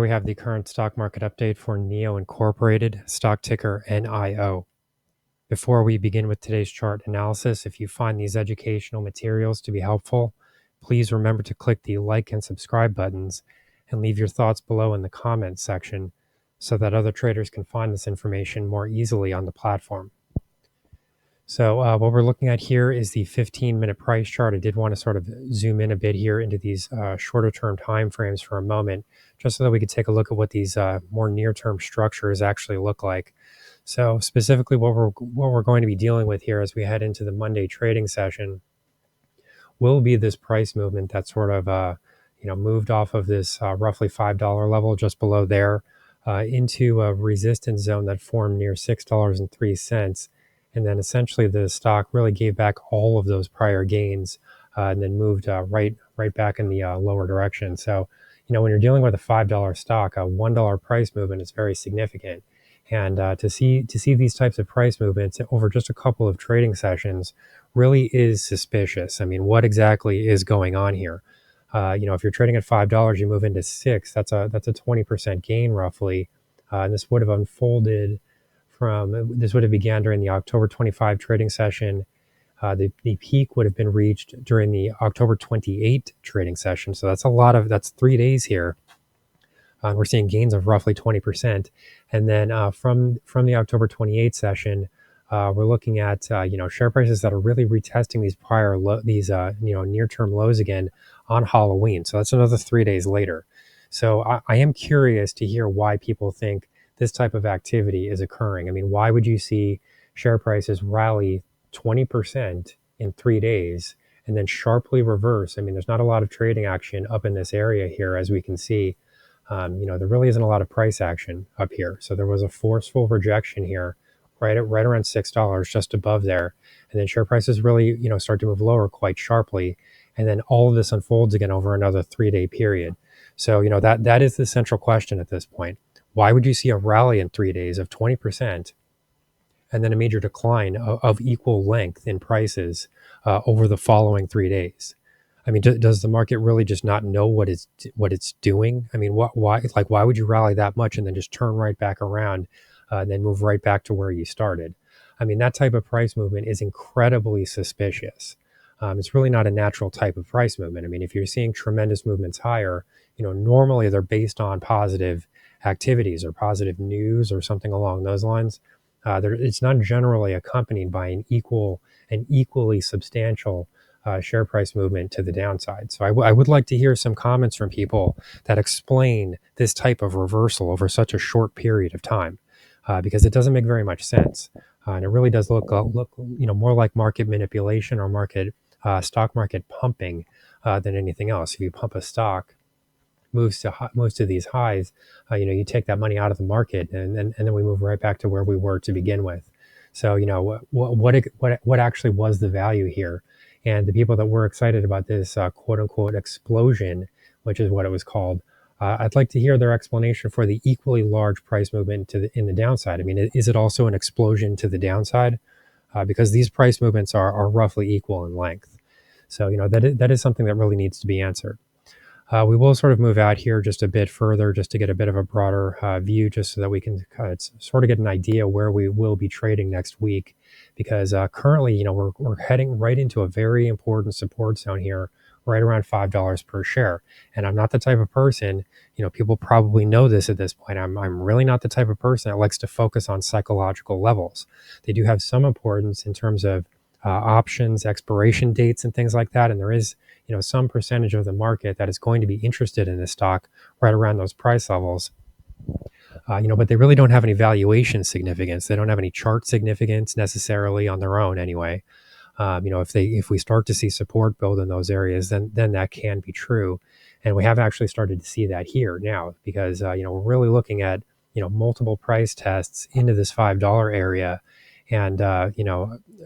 we have the current stock market update for NIO Incorporated, stock ticker NIO. Before we begin with today's chart analysis, if you find these educational materials to be helpful, please remember to click the like and subscribe buttons and leave your thoughts below in the comments section so that other traders can find this information more easily on the platform. So what we're looking at here is the 15-minute price chart. I did want to sort of zoom in a bit here into these shorter term time frames for a moment, just so that we could take a look at what these more near-term structures actually look like. So specifically what we're going to be dealing with here as we head into the Monday trading session will be this price movement that sort of moved off of this roughly $5 level just below there into a resistance zone that formed near $6.03. And then essentially the stock really gave back all of those prior gains and then moved right back in the lower direction. So, when you're dealing with a $5 stock, a $1 price movement is very significant. And to see these types of price movements over just a couple of trading sessions really is suspicious. I mean, what exactly is going on here? If you're trading at $5, you move into $6. That's a 20% gain roughly, and this would have unfolded. This would have began during the October 25 trading session. The peak would have been reached during the October 28 trading session. So that's 3 days here. We're seeing gains of roughly 20%. And then from the October 28 session, we're looking at share prices that are really retesting these near-term lows again on Halloween. So that's another 3 days later. So I am curious to hear why people think this type of activity is occurring. I mean, why would you see share prices rally 20% in 3 days and then sharply reverse? I mean, there's not a lot of trading action up in this area here, as we can see. There really isn't a lot of price action up here. So there was a forceful rejection here, right around $6, just above there. And then share prices really, start to move lower quite sharply. And then all of this unfolds again over another 3-day period. So, that is the central question at this point. Why would you see a rally in 3 days of 20% and then a major decline of equal length in prices over the following 3 days? I mean, does the market really just not know what it's doing? I mean, why would you rally that much and then just turn right back around and then move right back to where you started? I mean, that type of price movement is incredibly suspicious. It's really not a natural type of price movement. I mean, if you're seeing tremendous movements higher, normally they're based on positive activities or positive news or something along those lines. It's not generally accompanied by an equally substantial share price movement to the downside. So I would like to hear some comments from people that explain this type of reversal over such a short period of time, because it doesn't make very much sense, and it really does look more like market manipulation or stock market pumping than anything else. If you pump a stock, moves to these highs, you take that money out of the market, and then we move right back to where we were to begin with. So what actually was the value here? And the people that were excited about this quote unquote explosion, which is what it was called, I'd like to hear their explanation for the equally large price movement in the downside. I mean, is it also an explosion to the downside? Because these price movements are roughly equal in length. So that is something that really needs to be answered. We will sort of move out here just a bit further, just to get a bit of a broader view, just so that we can sort of get an idea where we will be trading next week. Because currently, we're heading right into a very important support zone here, right around $5 per share. And I'm not the type of person, people probably know this at this point. I'm really not the type of person that likes to focus on psychological levels. They do have some importance in terms of options, expiration dates, and things like that. And there is, some percentage of the market that is going to be interested in this stock right around those price levels. But they really don't have any valuation significance. They don't have any chart significance necessarily on their own anyway. If we start to see support build in those areas, then that can be true. And we have actually started to see that here now, because, we're really looking at, multiple price tests into this $5 area. And,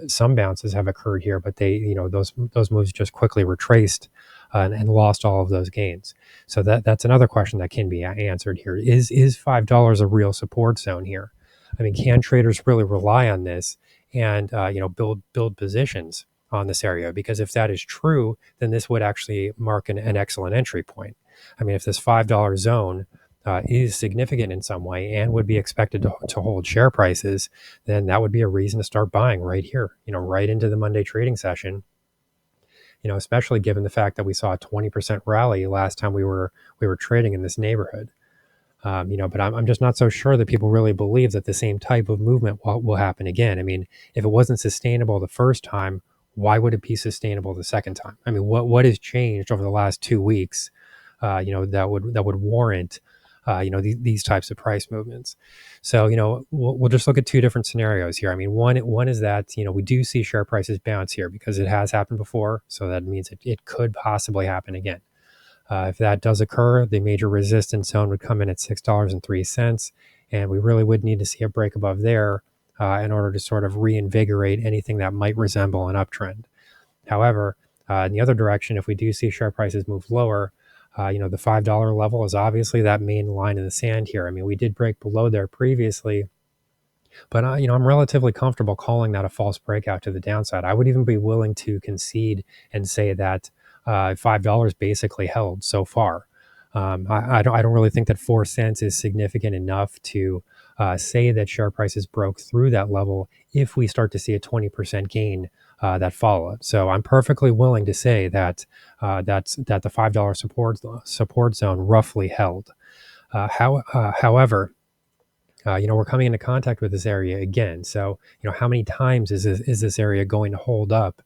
some bounces have occurred here, but those moves just quickly retraced and lost all of those gains. So that's another question that can be answered here. Is $5 a real support zone here? I mean, can traders really rely on this and, build positions on this area? Because if that is true, then this would actually mark an excellent entry point. I mean, if this $5 zone is significant in some way and would be expected to hold share prices, then that would be a reason to start buying right here, right into the Monday trading session. Especially given the fact that we saw a 20% rally last time we were trading in this neighborhood. But I'm just not so sure that people really believe that the same type of movement will happen again. I mean, if it wasn't sustainable the first time, why would it be sustainable the second time? I mean, what has changed over the last 2 weeks, that would warrant, these types of price movements? So, we'll just look at two different scenarios here. I mean, one is that, we do see share prices bounce here because it has happened before. So that means it could possibly happen again. If that does occur, the major resistance zone would come in at $6.03, and we really would need to see a break above there in order to sort of reinvigorate anything that might resemble an uptrend. However, in the other direction, if we do see share prices move lower, the $5 level is obviously that main line in the sand here. I mean, we did break below there previously, but I'm relatively comfortable calling that a false breakout to the downside. I would even be willing to concede and say that $5 basically held so far. I don't really think that 4 cents is significant enough to say that share prices broke through that level if we start to see a 20% gain that followed. So I'm perfectly willing to say that that the $5 support zone roughly held. However, we're coming into contact with this area again. So, how many times is this area going to hold up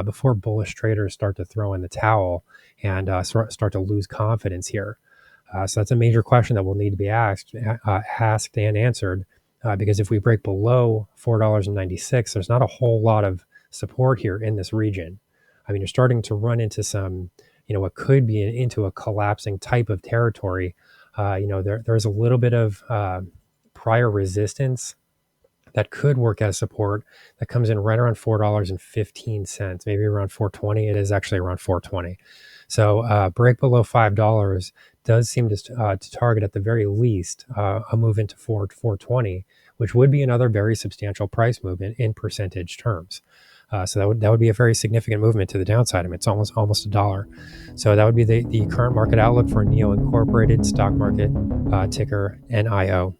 before bullish traders start to throw in the towel and start to lose confidence here? So that's a major question that will need to be asked and answered, because if we break below $4.96, there's not a whole lot of support here in this region. I mean, you're starting to run into some, what could be into a collapsing type of territory. There's a little bit of prior resistance that could work as support that comes in right around $4.15, maybe around 420. It is actually around 420. So break below $5 does seem to target at the very least a move into 420, which would be another very substantial price movement in percentage terms. So that would be a very significant movement to the downside. I mean, it's almost $1. So that would be the current market outlook for NIO Incorporated stock market, ticker NIO.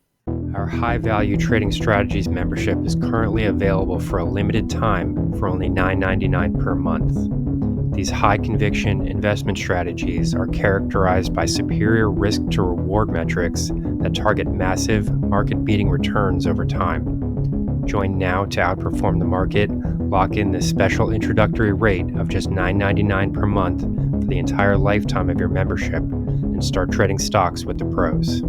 Our high value trading strategies membership is currently available for a limited time for only $9.99 per month. These high conviction investment strategies are characterized by superior risk to reward metrics that target massive market beating returns over time. Join now to outperform the market. Lock in this special introductory rate of just $9.99 per month for the entire lifetime of your membership and start trading stocks with the pros.